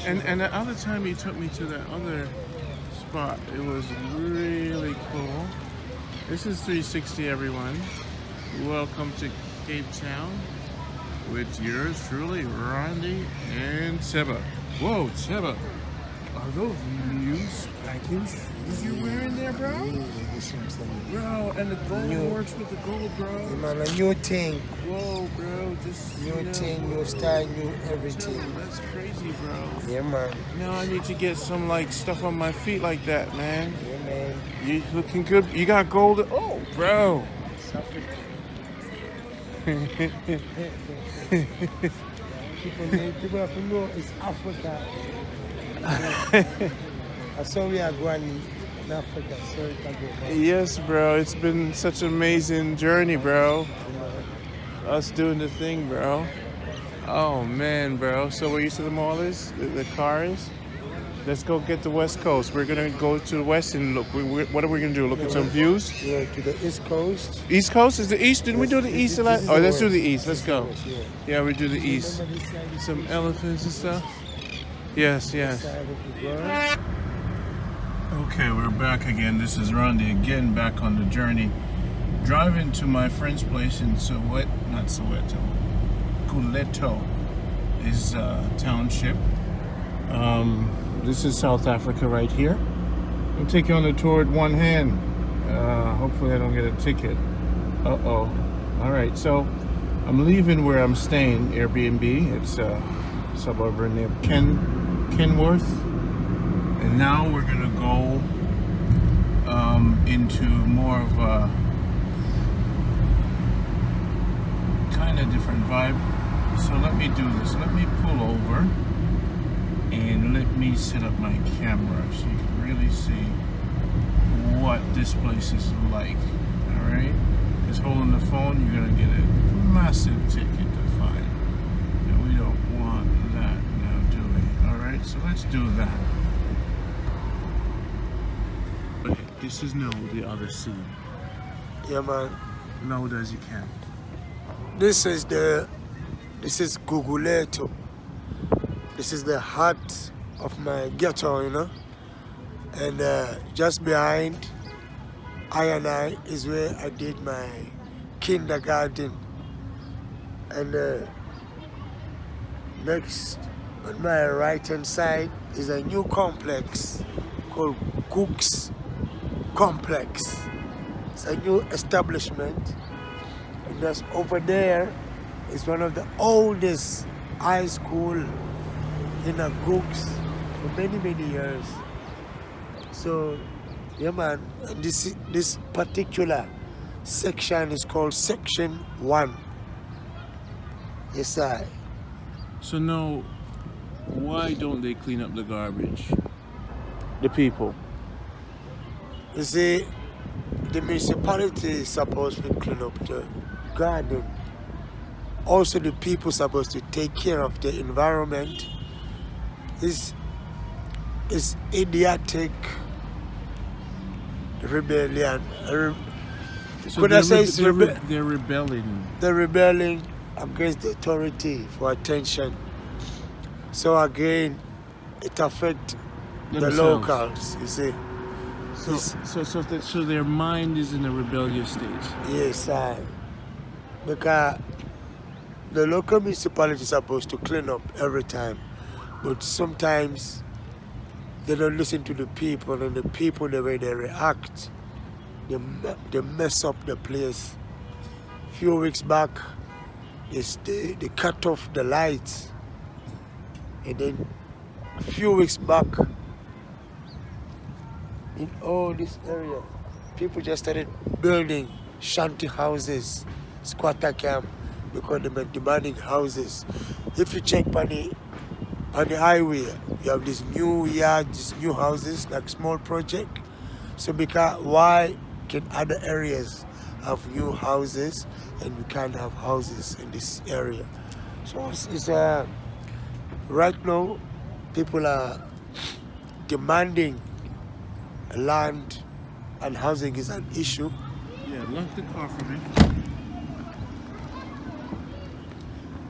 And the other time he took me to that other spot, it was really cool. This is 360, everyone. Welcome to Cape Town with yours truly, Randy and Seba. Whoa, Seba, are those new spanking shoes you're wearing there, bro? Bro, and the gold works with the gold, bro. Yeah, man, a new thing. Whoa, bro, just New thing, new style, new everything. That's crazy, bro. Yeah, man. Now I need to get some like stuff on my feet like that, man. Yeah, man. You looking good? You got gold? Oh, bro. People have to know it's Africa. That's how we are going in Africa. So it can go back. Yes, bro. It's been such an amazing journey, bro. Us doing the thing, bro. Oh man, bro. So where you see the mall is? The car is? Let's go get the West Coast. We're gonna go to the West and look. What are we gonna do? Look at some views? Yeah, to the East Coast. East Coast is the East? Didn't we do the East a lot? Oh, let's do the East. Let's go. Yeah, we do the East. Some elephants and stuff. Yes, yes. Okay, we're back again. This is Randy again, back on the journey. Driving to my friend's place in Guleto is township. This is South Africa right here. I'll take you on the tour with one hand. Hopefully I don't get a ticket. Uh-oh. All right, so I'm leaving where I'm staying, Airbnb. It's a suburban near Kenworth. And now we're gonna go into more of a kind of different vibe. So let me do this. Let me pull over and let me set up my camera so you can really see what this place is like. All right? Because holding the phone, you're gonna get a massive ticket to find, and we don't want that now, do we? All right, so let's do that. Okay, this is now the other scene. Yeah, man. Loud as you can. This is Guguleto. This is the heart of my ghetto, you know. And just behind I is where I did my kindergarten. And next on my right hand side is a new complex called Cooks Complex. It's a new establishment. And just over there is one of the oldest high school in a Cooks for many, many years. So, yeah, man, this particular section is called Section 1. Yes, I. So now, why don't they clean up the garbage? The people. You see, the municipality is supposed to clean up the garden. Also, the people are supposed to take care of the environment. It's idiotic rebellion. So they're rebelling. They're rebelling against the authority for attention. So again, it affects the locals, you see. So their mind is in a rebellious stage. Yes, because the local municipality is supposed to clean up every time, but sometimes they don't listen to the people, and the people, the way they react, they mess up the place. A few weeks back, they cut off the lights, and then a few weeks back, in all this area, people just started building shanty houses, squatter camp, because they were demanding houses. If you check on the highway, you have these new yards, these new houses, like small project. So because why can other areas have new houses and we can't have houses in this area? So it's right now, people are demanding land, and housing is an issue. Yeah, lock the car for me.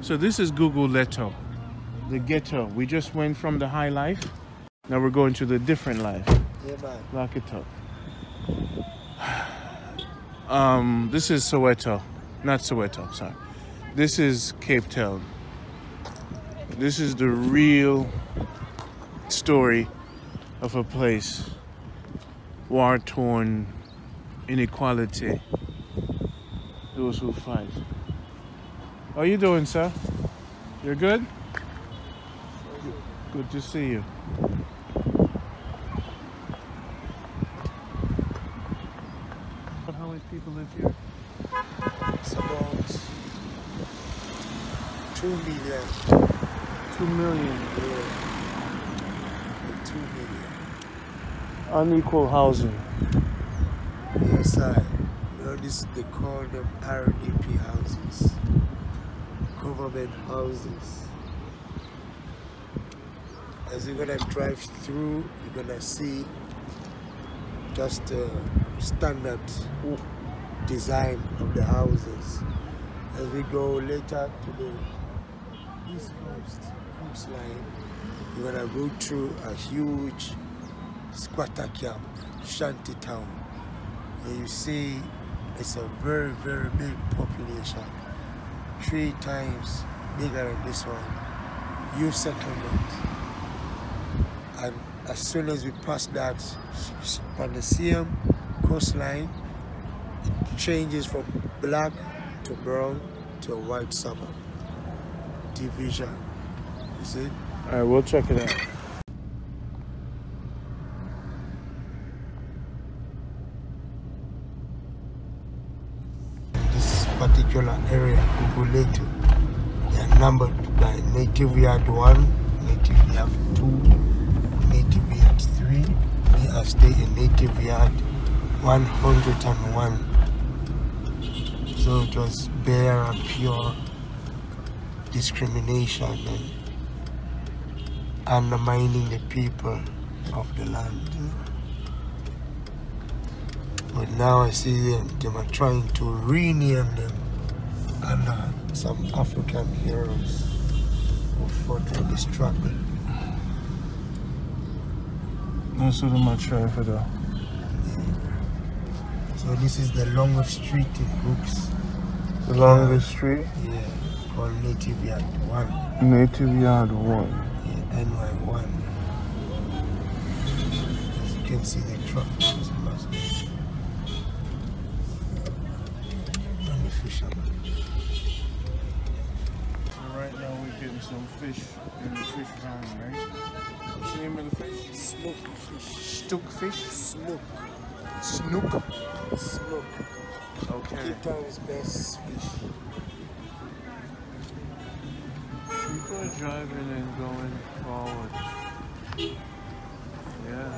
So this is Guguleto. the ghetto. We just went from the high life. Now we're going to the different life. Yeah, man. Lock it up. This is Soweto. Not Soweto, sorry. This is Cape Town. This is the real story of a place. War-torn, inequality. Those who fight. How you doing, sir? You're good? Good to see you. How many people live here? It's about 2 million. 2 million. Yeah. 2 million. Unequal housing. Yes, this they call them RDP houses. Government houses. As you're gonna drive through, you're gonna see just a standard design of the houses. As we go later to the East Coast coastline, you're gonna go through a huge squatter camp, shanty town, where you see it's a very, very big population, 3 times bigger than this one. Youth settlement. And as soon as we pass that on the same coastline, it changes from black to brown to a white suburb. Division. You see? Alright, we'll check it out. This particular area, Guguletu, they are numbered by Native Yard 1, Native Yard 2, Native Yard 3. Me, I stay in Native Yard 101. So it was bare and pure discrimination and undermining the people of the land. But now I see them are trying to rename them under some African heroes who fought for the struggle. That's what I'm trying for though. So this is the longest street in Brooks. The longest street? Yeah, called Native Yard 1. Native Yard 1. Yeah, NY1. As you can see, the traffic is massive. And the fishermen. So right now we're getting some fish in the fish pond, right? What's the name of the fish? Snook fish. Stook fish? Snook. Snook? Snook. Okay. Cape Town's best fish. People are driving and going forward. Yeah.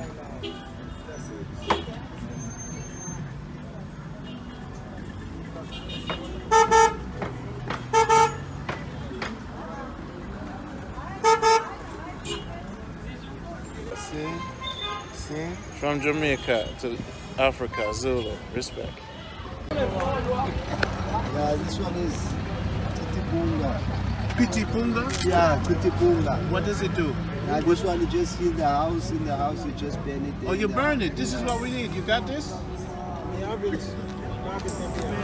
See? From Jamaica to Africa, Zulu, respect. Yeah, this one is Kutipunga. Kutipunga? Yeah, Kutipunga. What does it do? Yeah, this one you just in the house you just burn it. Oh, you burn it. This is what we need. You got this?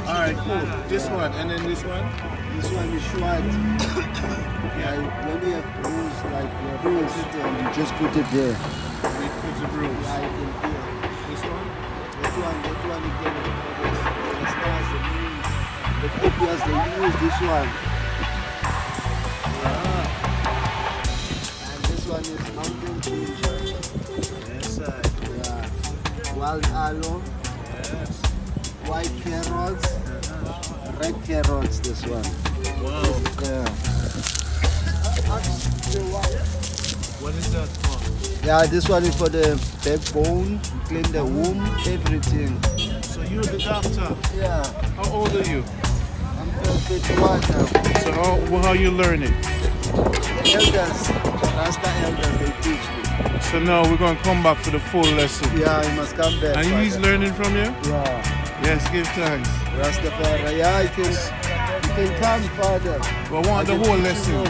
Alright, cool. This one, and then this one? This one is short. Yeah, when you have bruise, like you have bruise, and you just put it there. We put the bruise. Yeah, you can feel. This one? That one you can the copiers they use this one. And this one is mountain ginger. Yes, sir. Yeah. Wild aloe. Yes. White carrots. Red carrots, this one. Wow. Yeah. What is that for? Yeah, this one is for the backbone, clean the womb, everything. So you're the doctor. Yeah. How old are you? I'm 31 now. So how you learning? The elders, Rasta elders, they teach me. So now we're going to come back for the full lesson. Yeah, you must come back. And he's Father. learning from you? Yeah. Yes, give thanks. Rastafari, yeah, you can come, Father. Well, I want the whole lesson.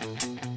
Mm-hmm.